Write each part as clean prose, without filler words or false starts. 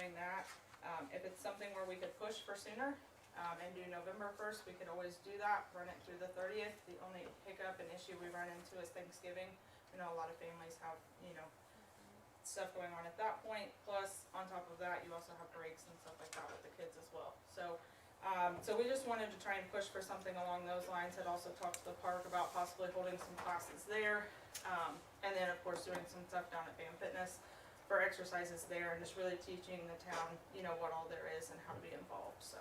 doing that. If it's something where we could push for sooner, and do November 1st, we could always do that, run it through the 30th. The only hiccup and issue we run into is Thanksgiving. I know a lot of families have, stuff going on at that point, plus on top of that, you also have breaks and stuff like that with the kids as well. So we just wanted to try and push for something along those lines. Had also talked to the park about possibly holding some classes there, and then of course doing some stuff down at Bam Fitness for exercises there, and just really teaching the town, what all there is and how to be involved. So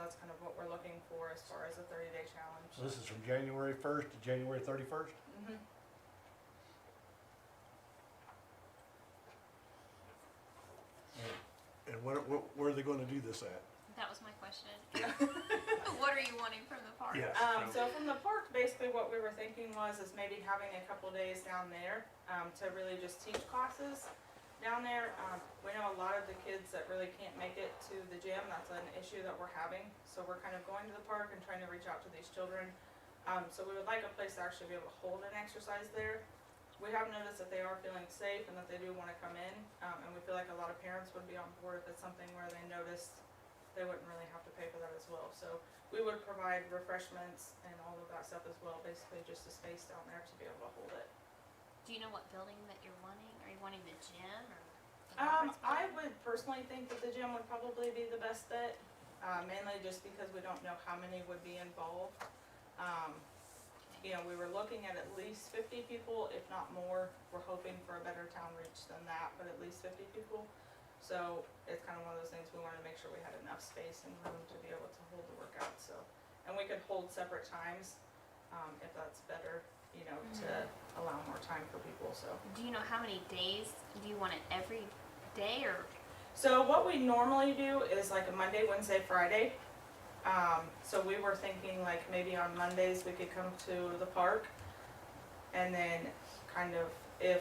that's kind of what we're looking for as far as a 30-day challenge. So this is from January 1st to January 31st? Mm-hmm. And where are they going to do this at? That was my question. What are you wanting from the park? Yeah. So from the park, basically what we were thinking is maybe having a couple days down there to really just teach classes down there. We know a lot of the kids that really can't make it to the gym. That's an issue that we're having. So we're kind of going to the park and trying to reach out to these children. So we would like a place to actually be able to hold an exercise there. We have noticed that they are feeling safe and that they do want to come in. And we feel like a lot of parents would be on board if it's something where they noticed they wouldn't really have to pay for that as well. So we would provide refreshments and all of that stuff as well, basically just a space down there to be able to hold it. Do you know what building that you're wanting? Are you wanting the gym or? I would personally think that the gym would probably be the best bet, mainly just because we don't know how many would be involved. We were looking at least 50 people, if not more. We're hoping for a better town reach than that, but at least 50 people. So it's kind of one of those things, we wanted to make sure we had enough space and room to be able to hold the workout. So, and we could hold separate times, if that's better, to allow more time for people. So. Do you know how many days? Do you want it every day or? So what we normally do is like a Monday, Wednesday, Friday. So we were thinking like maybe on Mondays we could come to the park, and then kind of if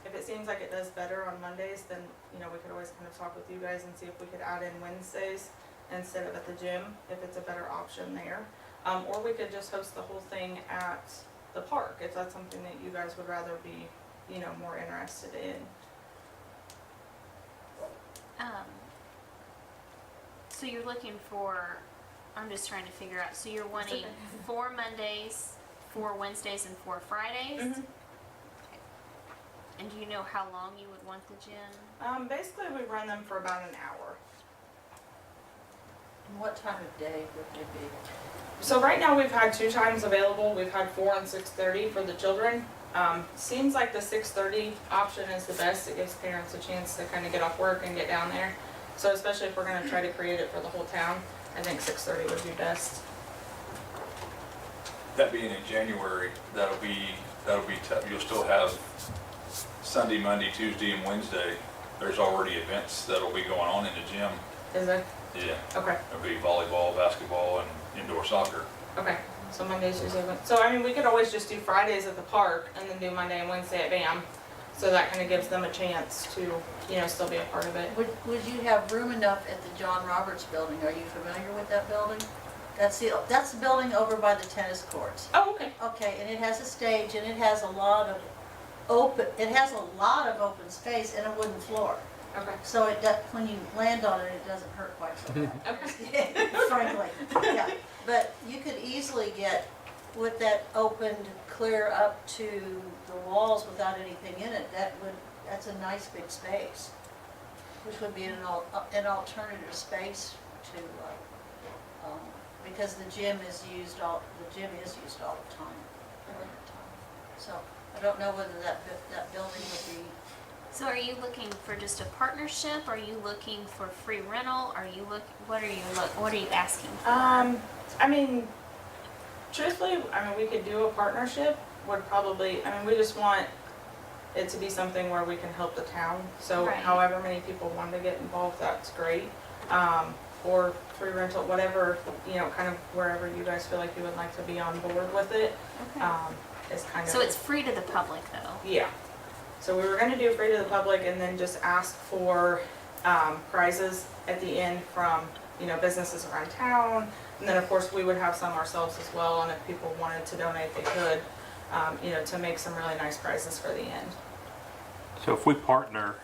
it seems like it does better on Mondays, then we could always kind of talk with you guys and see if we could add in Wednesdays instead of at the gym, if it's a better option there. Or we could just host the whole thing at the park if that's something that you guys would rather be, more interested in. So you're looking for, I'm just trying to figure out, so you're wanting 4 Mondays, 4 Wednesdays, and 4 Fridays? Mm-hmm. Okay. And do you know how long you would want the gym? Basically we run them for about an hour. And what time of day would they be? So right now we've had 2 times available. We've had 4 and 6:30 for the children. Seems like the 6:30 option is the best. It gives parents a chance to kind of get off work and get down there. So especially if we're going to try to create it for the whole town, I think 6:30 would be best. That being in January, that'll be tough. You'll still have Sunday, Monday, Tuesday, and Wednesday. There's already events that'll be going on in the gym. Is it? Yeah. Okay. There'll be volleyball, basketball, and indoor soccer. Okay. So Mondays, Tuesday, Wednesday. So I mean, we could always just do Fridays at the park and then do Monday and Wednesday at BAM. So that kind of gives them a chance to, still be a part of it. Would you have room enough at the John Roberts building? Are you familiar with that building? That's the building over by the tennis courts. Oh, okay. Okay, and it has a stage and it has a lot of open space and a wooden floor. Okay. So when you land on it, it doesn't hurt quite so bad. Okay. Frankly, yeah. But you could easily get, with that opened clear up to the walls without anything in it, that's a nice big space, which would be an alternative space to, because the gym is used all the time. So I don't know whether that building would be. So are you looking for just a partnership? Are you looking for free rental? What are you asking for? I mean, truthfully, we could do a partnership. We just want it to be something where we can help the town. So Right. however many people want to get involved, that's great. Or free rental, whatever, kind of wherever you guys feel like you would like to be on board with it. Okay. Is kind of. So it's free to the public though? Yeah. So we were going to do free to the public and then just ask for prizes at the end from, businesses around town. And then of course we would have some ourselves as well, and if people wanted to donate, they could, to make some really nice prizes for the end. So if we partner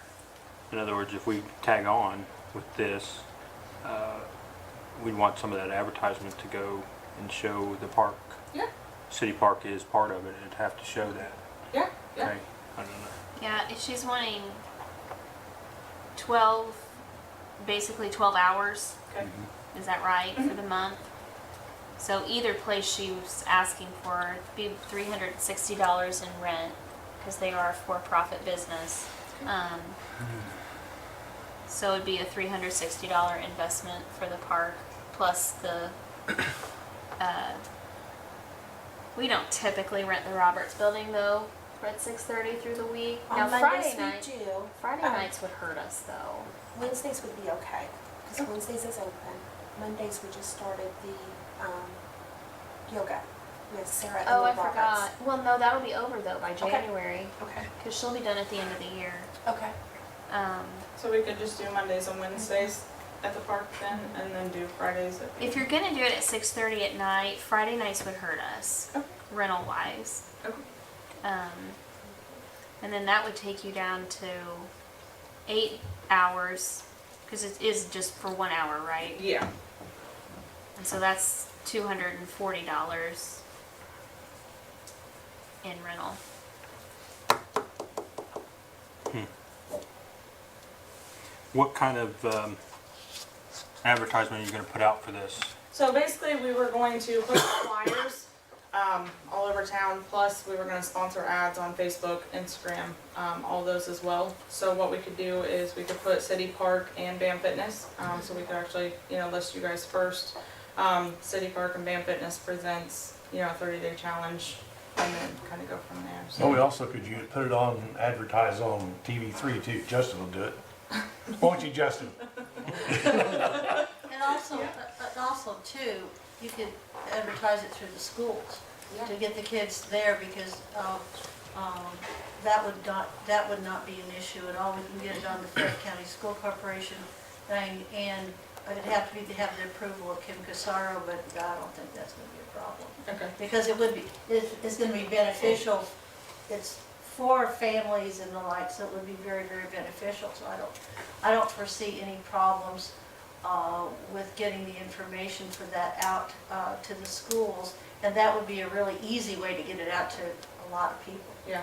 In other words, if we tag on with this, we'd want some of that advertisement to go and show the park. Yeah. City Park is part of it, and it'd have to show that. Yeah, yeah. Okay, I don't know. Yeah, if she's wanting 12, basically 12 hours, Okay. is that right, for the month? So either place she was asking for, it'd be $360 in rent, because they are a for-profit business. So it'd be a $360 investment for the park, plus the, we don't typically rent the Roberts Building though, at 6:30 through the week. Now On Friday Mondays we night, do. Friday nights would hurt us though. Wednesdays would be okay, because Wednesdays is open. Mondays we just started the yoga with Sarah and Oh, I Roberts. forgot. Well, no, that'll be over though by Okay. January, Okay, because she'll be done at the end of the year. okay. So we could just do Mondays and Wednesdays at the park then, and then do Fridays at the. If you're gonna do it at 6:30 at night, Friday nights would hurt us, Okay. rental wise. Okay. And then that would take you down to 8 hours, because it is just for 1 hour, right? Yeah, And so that's $240 in rental. What kind of advertisement are you gonna put out for this? so basically we were going to put flyers, all over town, plus we were gonna sponsor ads on Facebook, Instagram, all those as well. So what we could do is we could put City Park and BAM Fitness, so we could actually, list you guys first. City Park and BAM Fitness presents, a 30-day challenge, and then kinda go from there, so. Well, we also could put it on, advertise on TV3 too. Justin will do it. Won't you, Justin? And also too, you could advertise it through the schools to get the kids there, because that would not be an issue at all. We can get it on the Fayette County School Corporation thing, and it'd have to have the approval of Kim Casaro, but I don't think that's gonna be a problem. Okay. Because it's gonna be beneficial, it's for families and the like, so it would be very, very beneficial, so I don't foresee any problems with getting the information for that out to the schools, and that would be a really easy way to get it out to a lot of people. Yeah.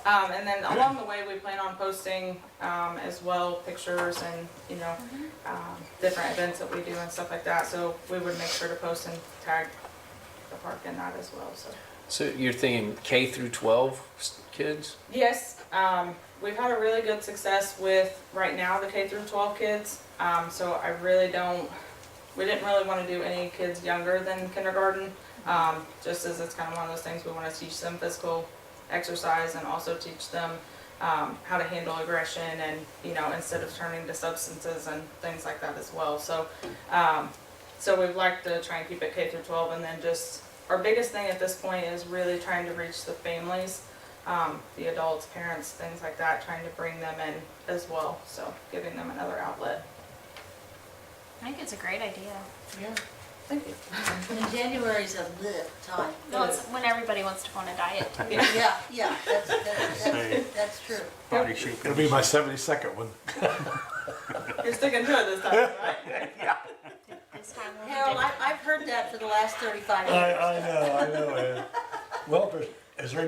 And then along the way, we plan on posting, as well, pictures and, different events that we do and stuff like that, so we would make sure to post and tag the park in that as well, so. So you're thinking K through 12 kids? Yes, we've had a really good success with, right now, the K through 12 kids. So we didn't really wanna do any kids younger than kindergarten, just as it's kind of one of those things, we wanna teach them physical exercise and also teach them, how to handle aggression and, instead of turning to substances and things like that as well. So, so we'd like to try and keep it K through 12, and then just, our biggest thing at this point is really trying to reach the families, the adults, parents, things like that, trying to bring them in as well, so giving them another outlet. I think it's a great idea. Yeah. Thank you. And January's a lit time. No, it's when everybody wants to go on a diet too. Yeah, that's true. Body shape. It'll be my 72nd one. You're sticking to it this time, right? This time we'll be Harold, different. I've heard that for the last 35 years. I know, Ed. Well, is there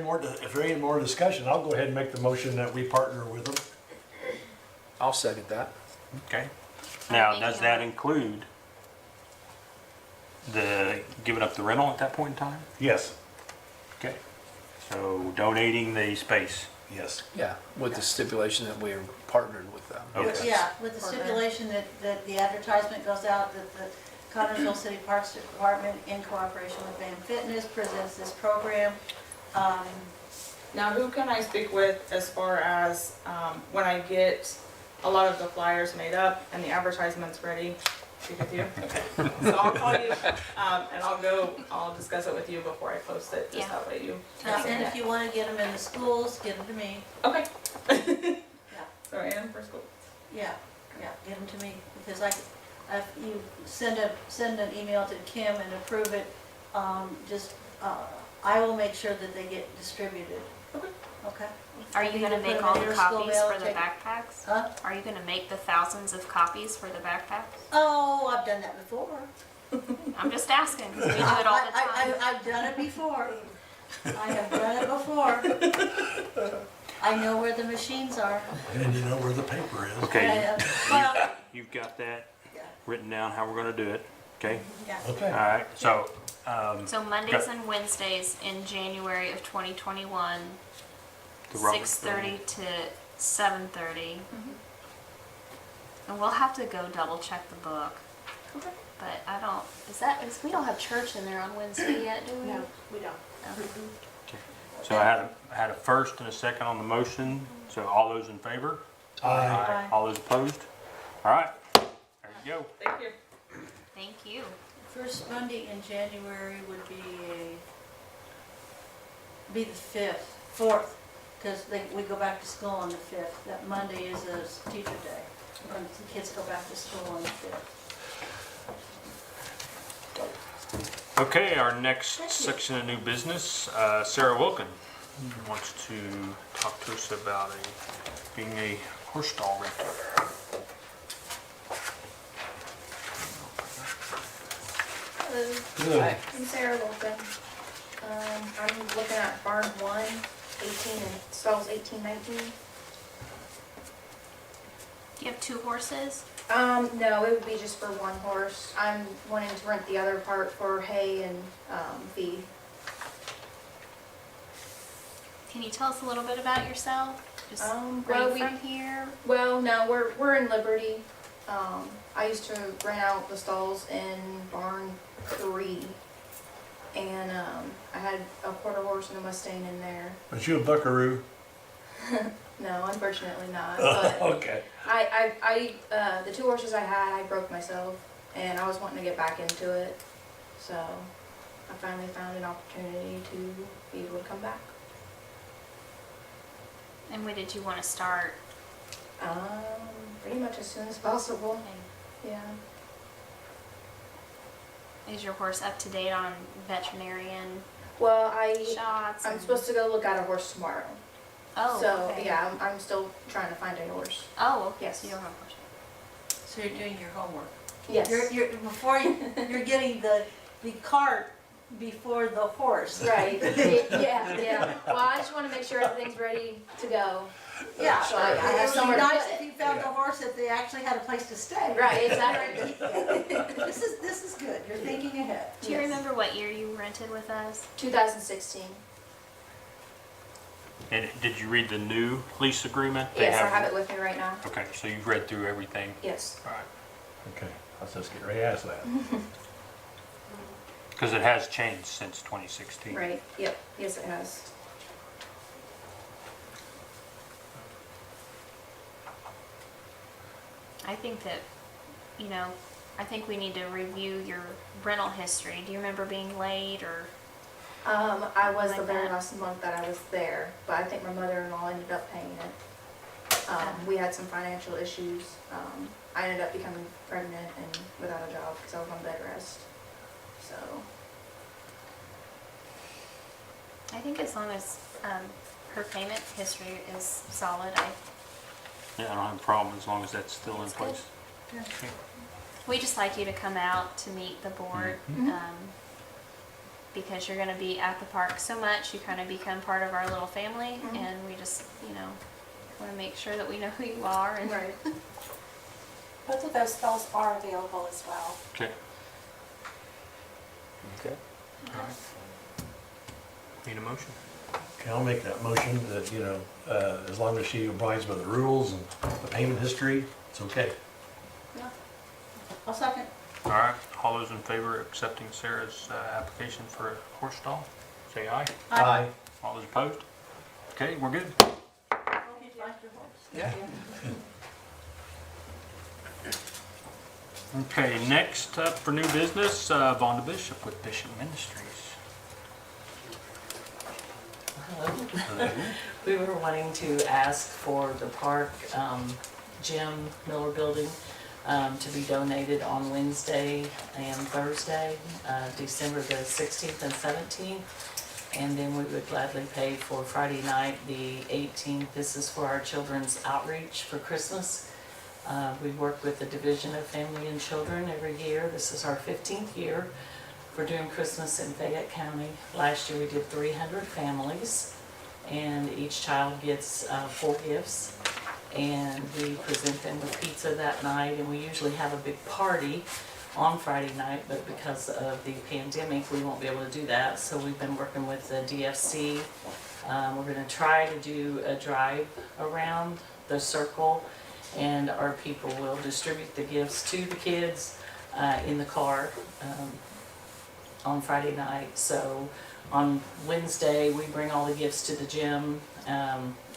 any more discussion? I'll go ahead and make the motion that we partner with them. I'll second that. Okay. Now, Thank does you. that include the giving up the rental at that point in time? Yes, Okay. So donating the space. yes. Yeah, with the stipulation that we're partnered with them. Okay. Yeah, with the stipulation that the advertisement goes out, that the Connersville City Parks Department, in cooperation with BAM Fitness, presents this program. Now, who can I speak with as far as, when I get a lot of the flyers made up and the advertisements ready? Speak with you? Okay. So I'll call you, and I'll discuss it with you before I post it, just Yeah. that way you. And if you want to get them in the schools, get them to me. Okay. Yeah. So Ann for school. Yeah, get them to me, because if you send an email to Kim and approve it, I will make sure that they get distributed. Okay. Okay. Are you gonna Put make them all in the your school copies mail, for the take- backpacks? Huh? Are you gonna make the thousands of copies for the backpacks? Oh, I've done that before. I'm just asking, because we do it all the time. I've done it before. I have done it before. I know where the machines are. And you know where the paper is. Okay, Well, you've got that yeah, written down, how we're gonna do it, okay? yeah. Okay. All right, so, So Mondays and Wednesdays in January of 2021, the Roberts 6:30 Building. to 7:30. And we'll have to go double check the book. Okay. But I don't, we don't have church in there on Wednesday yet, do we? No, we don't. Okay. So I had a first and a second on the motion, so all those in favor? Aye. All those opposed? All right, there you go. Thank you. Thank you. First Monday in January would be the 5th, 4th, because we go back to school on the 5th. That Monday is a teacher day, when the kids go back to school on the 5th. Okay, our next section of new business, Sarah Wilkin wants to talk to us about being a horse stall renter. Good. I'm Sarah Wilson. I'm looking at barn 1, 18 and stalls 18, 19. Do you have 2 horses? No, it would be just for one horse. I'm wanting to rent the other part for hay and feed. Can you tell us a little bit about yourself? Just are well, you from here? Well, no, we're in Liberty. I used to rent out the stalls in barn 3, and I had a quarter horse and a Mustang in there. Aren't you a buckaroo? No, unfortunately not. But Okay. the 2 horses I had, I broke myself, and I was wanting to get back into it. So I finally found an opportunity to be able to come back. And when did you want to start? Pretty much as soon as possible. Okay. Yeah. Is your horse up to date on veterinarian Well, shots? I'm and- supposed to go look at a horse tomorrow. Oh, So okay. yeah, I'm still trying to find a horse. Oh, okay. Yes. So you don't have a horse yet. So you're doing your homework. Yes. You're getting the cart before the horse. Right. Yeah. Well, I just want to make sure everything's ready to go. Yeah, So I have it would somewhere be to nice put if it. you found the horse if they actually had a place to stay. Right. Exactly. This is good, you're thinking ahead. Do you Yes. remember what year you rented with us? 2016. And did you read the new lease agreement? They Yes, I have it with me right now. Okay, so you've read through everything? Yes. All right. Okay, let's just get ready to ask that. Because it has changed since 2016. Right. Yep. Yes, it has. I think that, I think we need to review your rental history. Do you remember being late or? I was the Like very that. last month that I was there, but I think my mother-in-law ended up paying it. We had some financial issues. I ended up becoming pregnant and without a job because I was on bed rest. So, I think as long as her payment history is solid, Yeah, I don't have a problem as long as that's still in That's good. place. we just like you to come out to meet the board. Mhm. Because you're gonna be at the park so much, you kind of become part of our little family, Mhm. and we just, want to make sure that we know who you are. And right. Both of those stalls are available as well. Okay. Okay. All right. Need a motion? Okay, I'll make that motion that, as long as she abides by the rules and the payment history, it's okay. I'll second. All right, all those in favor of accepting Sarah's application for a horse stall, say aye. Aye. All those opposed? Okay, we're good. Hope you like your horse. Yeah. Okay, next up for new business, Vonda Bishop with Bishop Ministries. We were wanting to ask for the park gym, Miller Building, to be donated on Wednesday and Thursday, December the 16th and 17th. And then we would gladly pay for Friday night, the 18th. This is for our children's outreach for Christmas. We work with the Division of Family and Children every year. This is our 15th year for doing Christmas in Fayette County. Last year we did 300 families, and each child gets 4 gifts. And we present them with pizza that night, and we usually have a big party on Friday night, but because of the pandemic, we won't be able to do that. So we've been working with the DFC. We're gonna try to do a drive around the circle, and our people will distribute the gifts to the kids in the car on Friday night. So on Wednesday, we bring all the gifts to the gym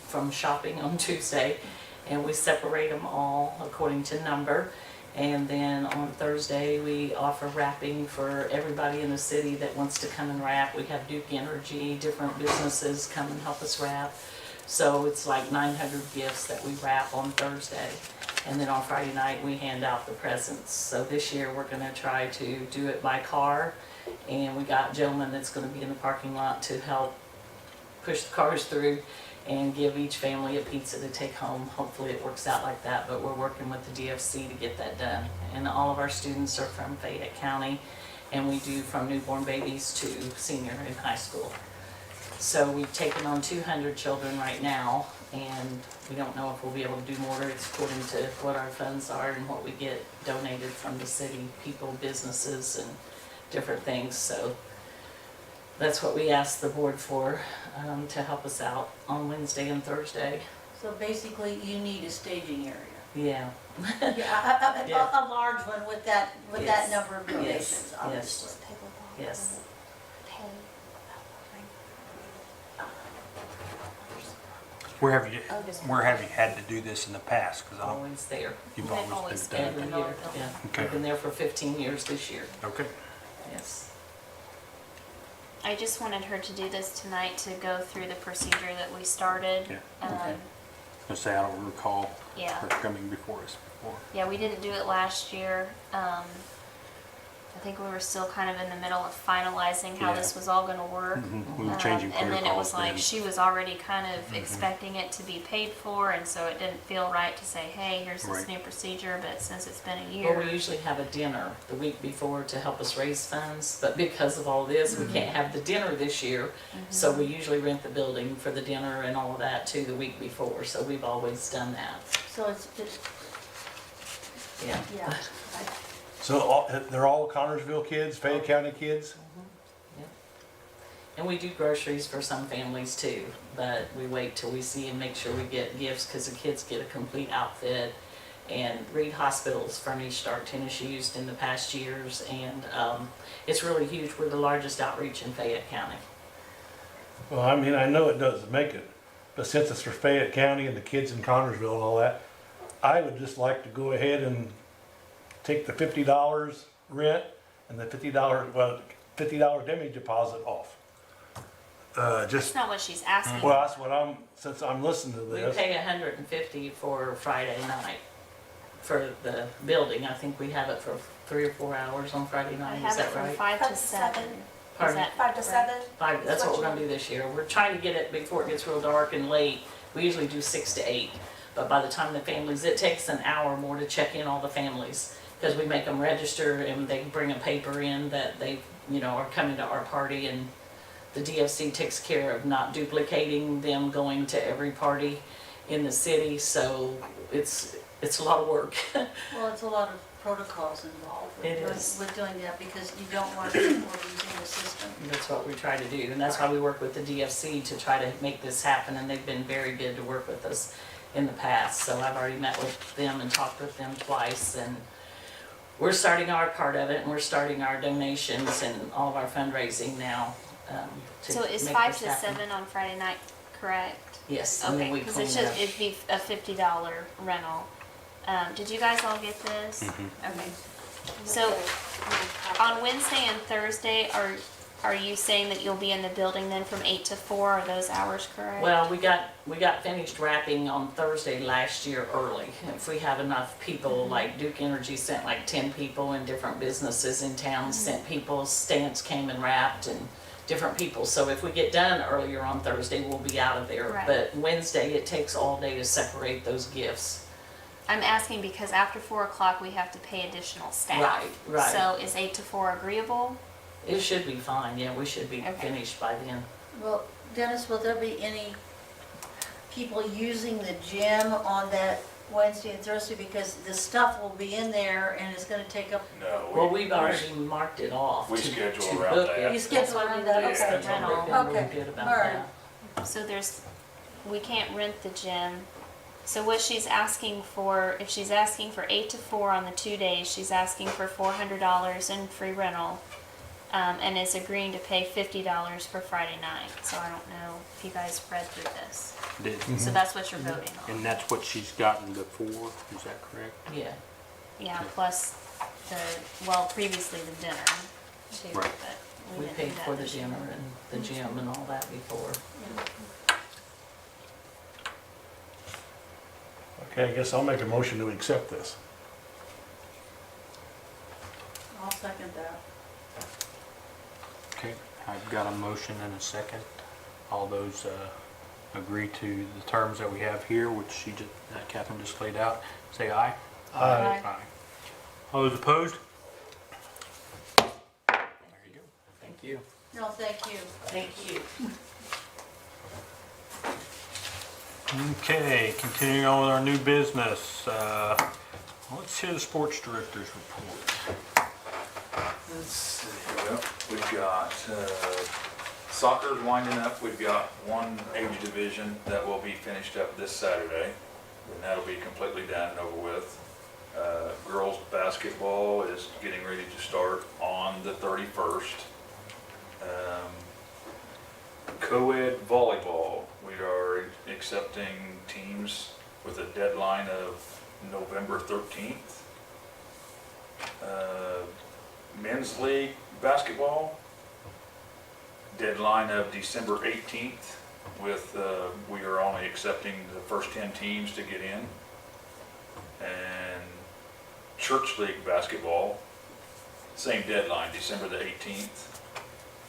from shopping on Tuesday, and we separate them all according to number. And then on Thursday, we offer wrapping for everybody in the city that wants to come and wrap. We have Duke Energy, different businesses come and help us wrap. So it's like 900 gifts that we wrap on Thursday. And then on Friday night, we hand out the presents. So this year, we're gonna try to do it by car. And we got a gentleman that's gonna be in the parking lot to help push the cars through and give each family a pizza to take home. Hopefully it works out like that, but we're working with the DFC to get that done. And all of our students are from Fayette County, and we do from newborn babies to senior in high school. So we've taken on 200 children right now, and we don't know if we'll be able to do more. It's according to what our funds are and what we get donated from the city, people, businesses, and different things. So that's what we asked the board for, to help us out on Wednesday and Thursday. So basically, you need a staging area. Yeah. Yeah, Yeah. a large one with that Yes. number of Yes. donations, Yes. obviously. Yes. Where have you had to do this in the past? Because Always there. you've They've always always been Every done. year, yeah. Okay. I've been there for 15 years this year, Okay. yes. I just wanted her to do this tonight to go through the procedure that we started. Yeah. Okay. I say I don't recall Yeah. her coming before us before. Yeah, we didn't do it last year. I think we were still kind of in the middle of finalizing how Yeah. this was all gonna work. We were changing And then it was protocols like, then. she was already kind of expecting it to be paid for, and so it didn't feel right to say, hey, here's this Right. new procedure, but since it's been a Well, we year. usually have a dinner the week before to help us raise funds, but because of all this, we can't have the dinner this year. So we usually rent the building for the dinner and all of that too the week before, so we've always done that, So it's, yeah. yeah. So they're all Connersville kids, Fayette County kids? And we do groceries for some families too, but we wait till we see and make sure we get gifts, because the kids get a complete outfit. And Reed Hospital's furnished our tennis used in the past years, and it's really huge. We're the largest outreach in Fayette County. Well, I mean, I know it doesn't make it, but since it's for Fayette County and the kids in Connersville and all that, I would just like to go ahead and take the $50 rent and the $50 damage deposit off. That's Just, not what she's asking. well, that's what since I'm listening to We this. pay $150 for Friday night for the building. I think we have it for 3 or 4 hours on Friday I night, is have it that from right? 5 5 to to 7. 7. Pardon? 5 to 7. 5, that's what we're What gonna do this year. We're trying to get it before it gets real dark and late. We usually do 6 to 8. But by the time the families, it takes an hour more to check in all the families, because we make them register and they bring a paper in that they, are coming to our party, and the DFC takes care of not duplicating them going to every party in the city, so it's a lot of work. Well, it's a lot of protocols involved It with is. doing that, because you don't want people using the system. That's what we try to do, and that's why we work with the DFC to try to make this happen, and they've been very good to work with us in the past. So I've already met with them and talked with them twice, and we're starting our part of it, and we're starting our donations and all of our fundraising now. To So is make 5 this to happen. 7 on Friday night correct? Yes, and then Okay, we because clean it's it just, up. it'd be a $50 rental. Did you guys all get this? Okay. So on Wednesday and Thursday, are you saying that you'll be in the building then from 8 to 4? Are those hours correct? Well, we got finished wrapping on Thursday last year early. If we have enough people, like Duke Energy sent like 10 people, and different businesses in town sent people, Stance came and wrapped, and different people. So if we get done earlier on Thursday, we'll be out of there. Right. But Wednesday, it takes all day to separate those gifts. I'm asking because after 4 o'clock, we have to pay additional staff. Right, right. So is 8 to 4 agreeable? It should be fine, yeah, we should be Okay. finished by then. Well, Dennis, will there be any people using the gym on that Wednesday and Thursday? Because the stuff will be in there and it's gonna take up, No. Well, we've already marked it off. We to- schedule to around book that. it. you schedule around that, That's okay. the rental. We've been really Okay, good about all right. that. So we can't rent the gym. So what she's asking for, if she's asking for 8 to 4 on the 2 days, she's asking for $400 in free rental, and is agreeing to pay $50 for Friday night. So I don't know if you guys read through this. Did- So that's what you're voting on. And that's what she's gotten before, is that correct? Yeah, Yeah, plus previously the dinner too, Right. but we didn't do paid that for the this year. dinner and the gym and all that before. Okay, I guess I'll make a motion to accept this. I'll second that. Okay, I've got a motion and a second. All those agree to the terms that we have here, which Catherine just laid out. Say aye. Aye. Aye. All those opposed? There you go. Thank you. No, thank you. Thank you. Okay, continuing on with our new business. Let's hear the sports director's report. Let's see, well, we've got soccer's winding up. We've got one age division that will be finished up this Saturday, and that'll be completely done and over with. Girls basketball is getting ready to start on the 31st. Co-ed volleyball, we are accepting teams with a deadline of November 13th. Men's league basketball, deadline of December 18th with, we are only accepting the first 10 teams to get in. And church league basketball, same deadline, December the 18th.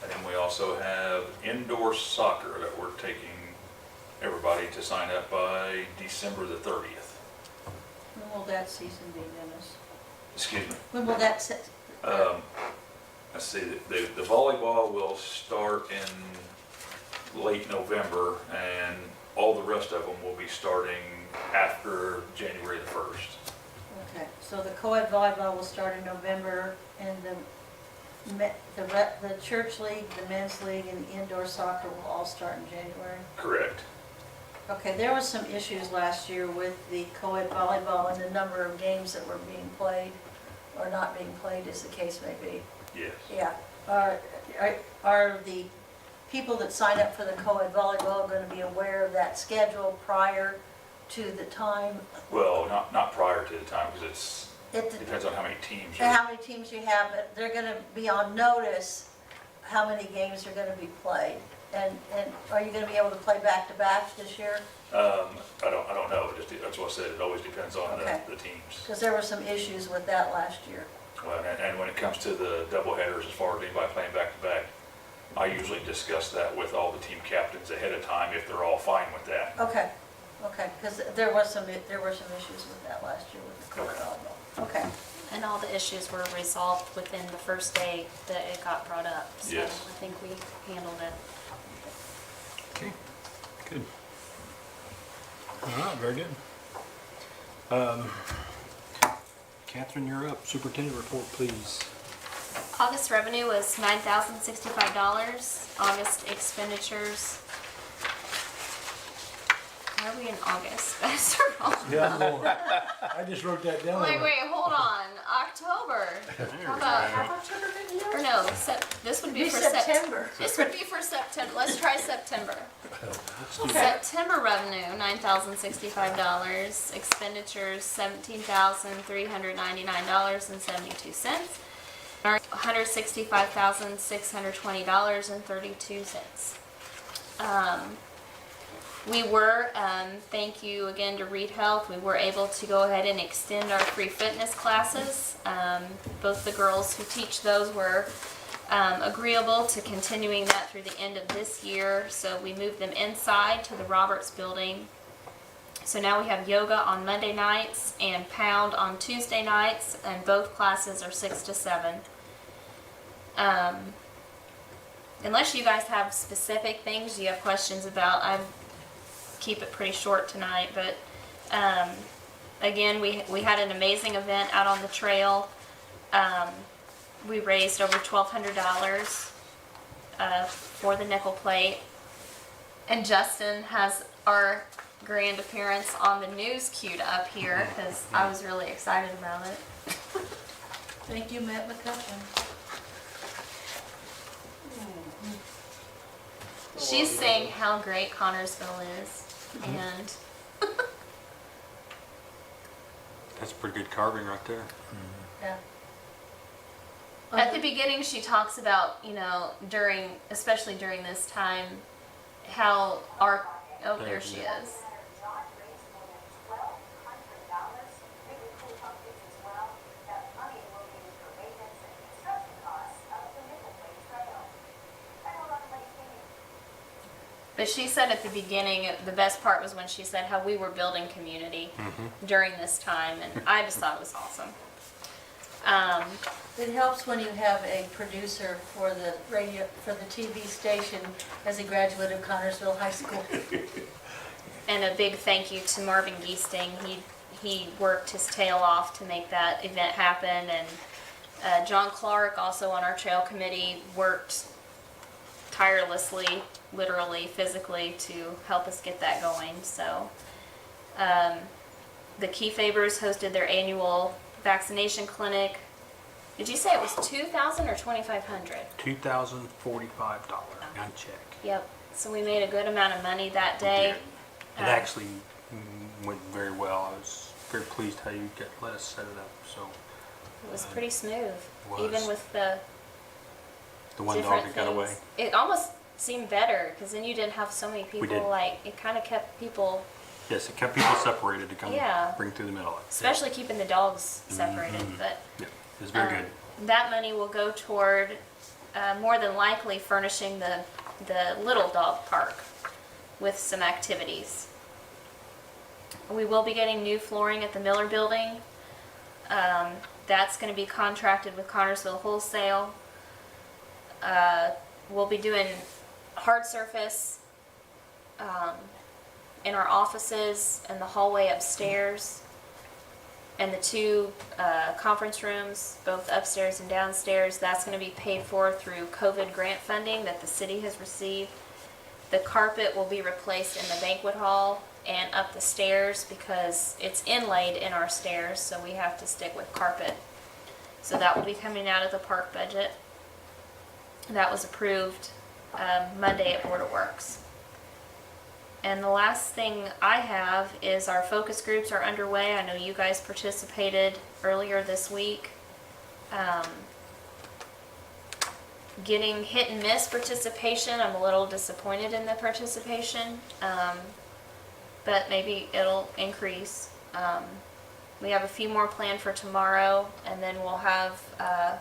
And then we also have indoor soccer that we're taking everybody to sign up by December the 30th. When will that season be, Dennis? Excuse me. When will that, Let's see, the volleyball will start in late November, and all the rest of them will be starting after January the 1st. okay, so the co-ed volleyball will start in November, and the church league, the men's league, and the indoor soccer will all start in January? Correct. Okay, there was some issues last year with the co-ed volleyball and the number of games that were being played, or not being played, as the case may be. Yes. Yeah, are the people that sign up for the co-ed volleyball going to be aware of that schedule prior to the time? Well, not prior to the time, because It depends on how many teams And are. how many teams you have, but they're gonna be on notice how many games are gonna be played. And are you gonna be able to play back-to-back this year? I don't know, that's what I said, it always depends on Okay. the teams. Because there were some issues with that last year. Well, and when it comes to the doubleheaders, as far as anybody playing back-to-back, I usually discuss that with all the team captains ahead of time, if they're all fine with that. Okay, because there were some issues with that last year with the co-ed volleyball. Okay, And all the issues were resolved within the first day that it got brought up. So Yes. I think we handled it. Okay, good. All right, very good. Catherine, you're up. Superintendent report, please. August revenue was $9,065. August expenditures. Why are we in August? That's wrong. Yeah, I know. I just wrote that down. Wait, hold on. October. How about, or no, this would be be for September. This would be for September. Let's try September. Let's do that. September revenue, $9,065. Expenditures, $17,399.72. $165,620.32. We were, thank you again to Reed Health, we were able to go ahead and extend our free fitness classes. Both the girls who teach those were agreeable to continuing that through the end of this year. So we moved them inside to the Roberts building. So now we have yoga on Monday nights and pound on Tuesday nights, and both classes are 6 to 7. Unless you guys have specific things you have questions about, I keep it pretty short tonight. But again, we had an amazing event out on the trail. We raised over $1,200 for the nickel plate, and Justin has our grand appearance on the news queued up here because I was really excited about it. Thank you, Matt McCutcheon. She's saying how great Connorsville is, and That's pretty good carving right there. Yeah. at the beginning she talks about, especially during this time, how there she is. But she said at the beginning, the best part was when she said how we were building community during this time, and I just thought it was awesome. It helps when you have a producer for the TV station as a graduate of Connorsville High School. And a big thank you to Marvin Geesting. He worked his tail off to make that event happen, and John Clark, also on our trail committee, worked tirelessly, literally, physically, to help us get that going. So the Key Fabers hosted their annual vaccination clinic. Did you say it was $2,000 or $2,500? $2,045 on check. Yep. So we made a good amount of money that day. It actually went very well. I was very pleased how you let us set it up. So It was pretty smooth, was. even with the one dog different that got away. things. It almost seemed better because then you didn't have so many people. did. It kind of kept people, Yes, it kept people separated to come Yeah. bring through the middle of it. especially keeping the dogs separated. But Yeah, it was very good. that money will go toward more than likely furnishing the little dog park with some activities. We will be getting new flooring at the Miller Building. That's going to be contracted with Connorsville Wholesale. We'll be doing hard surface in our offices and the hallway upstairs, and the two conference rooms, both upstairs and downstairs. That's going to be paid for through COVID grant funding that the city has received. The carpet will be replaced in the banquet hall and up the stairs because it's inlaid in our stairs, so we have to stick with carpet. So that will be coming out of the park budget. That was approved Monday at Board of Works. And the last thing I have is our focus groups are underway. I know you guys participated earlier this week. Getting hit and miss participation. I'm a little disappointed in the participation, but maybe it'll increase. We have a few more planned for tomorrow, and then we'll have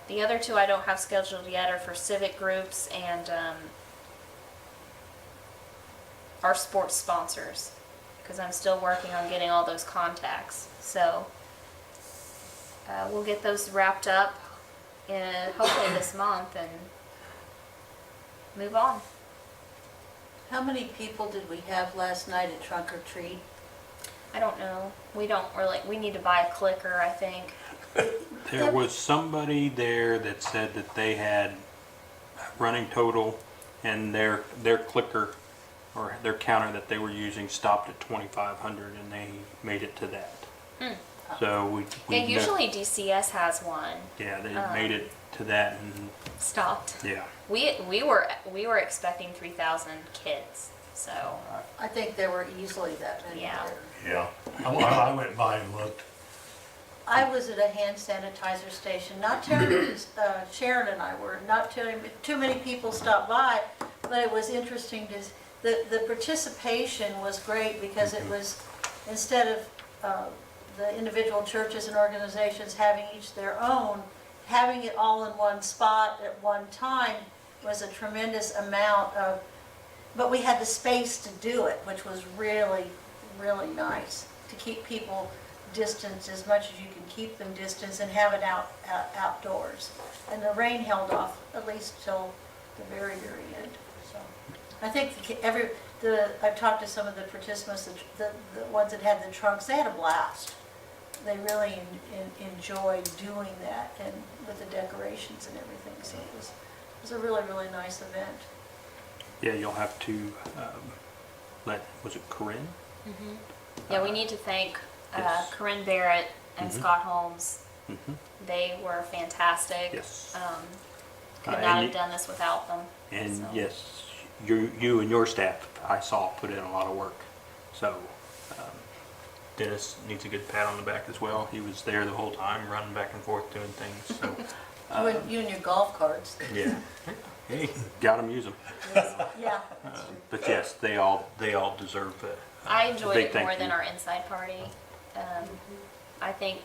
the other two I don't have scheduled yet are for civic groups and our sports sponsors, because I'm still working on getting all those contacts. So we'll get those wrapped up hopefully this month and move on. How many people did we have last night at Trunk or Treat? I don't know. We need to buy a clicker, I think. There was somebody there that said that they had running total and their clicker or their counter that they were using stopped at 2,500 and they made it to that. So we Yeah, usually DCS has one. Yeah, they made it to that and Stopped. yeah. We were expecting 3,000 kids. So I think there were easily that many Yeah. there. Yeah. I went by and looked. I was at a hand sanitizer station, not terribly, Sharon and I were, not too many people stopped by, but it was interesting to, the participation was great because it was, instead of the individual churches and organizations having each their own, having it all in one spot at one time was a tremendous amount of, but we had the space to do it, which was really, really nice, to keep people distanced as much as you can keep them distanced and have it outdoors. And the rain held off at least till the very, very end, so. I think I've talked to some of the participants, the ones that had the trunks, they had a blast. They really enjoyed doing that and with the decorations and everything, so it was a really, really nice event. Yeah, you'll have to was it Corinne? Yeah, we need to thank Yes. Corinne Barrett and Mhm. Scott Holmes. Mhm. They were fantastic. Yes. Could And not you- have done this without them. And So- yes, you and your staff, I saw, put in a lot of work. So Dennis needs a good pat on the back as well. He was there the whole time, running back and forth doing things. So You and your golf carts. yeah, hey, got them, use them. Yeah. But yes, they all deserve I enjoyed big it thank more than you. our inside party. I think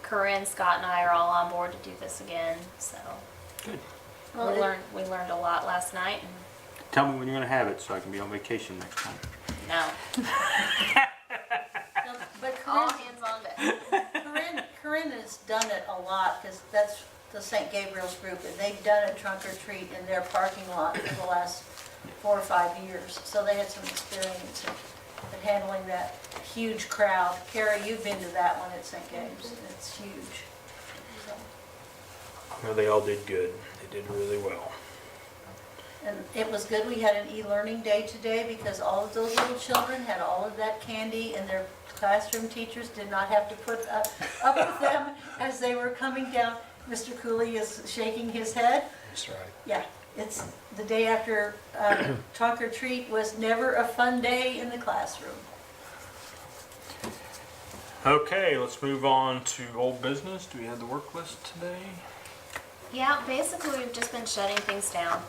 Corinne, Scott, and I are all on board to do this again. So good. Well, we learned a lot last night. And Tell me when you're gonna have it so I can be on vacation next time. no, But all hands on deck. Corinne has done it a lot, because that's the St. Gabriel's group, and they've done a trunk or treat in their parking lot for the last 4 or 5 years. So they had some experience in handling that huge crowd. Carrie, you've been to that one at St. Gabe's, and it's huge. So, Well, they all did good. They did really well. and it was good, we had an e-learning day today, because all of those little children had all of that candy, and their classroom teachers did not have to put up with them as they were coming down. Mr. Cooley is shaking his head. That's right. Yeah, it's the day after trunk or treat was never a fun day in the classroom. Okay, let's move on to old business. Do we have the work list today? Yeah, basically we've just been shutting things down.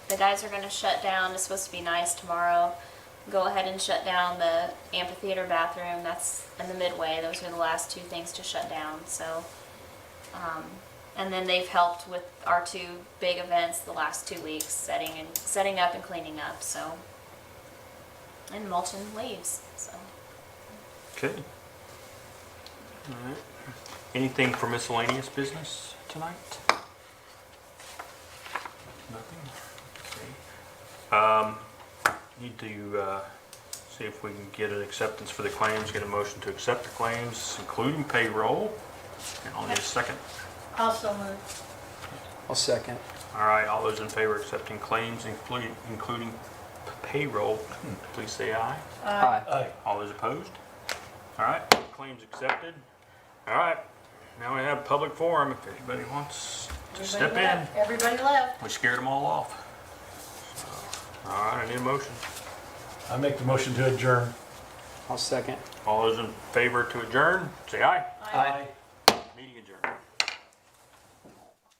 The guys are going to shut down. It's supposed to be nice tomorrow. Go ahead and shut down the amphitheater bathroom. That's in the midway. Those are the last 2 things to shut down. So, and then they've helped with our 2 big events the last 2 weeks, setting up and cleaning up. So, and mulching leaves. So. Okay. All right. Anything for miscellaneous business tonight? Nothing? Okay. Need to see if we can get an acceptance for the claims, get a motion to accept the claims, including payroll. And I'll need a second. Also moved. I'll second. All right, all those in favor of accepting claims, including payroll, please say aye. Aye. Aye. All those opposed? All right, claims accepted. All right, now we have public forum if anybody wants to step in. Everybody left. We scared them all off. So, all right, I need a motion. I make the motion to adjourn. I'll second. All those in favor to adjourn, say aye. Aye.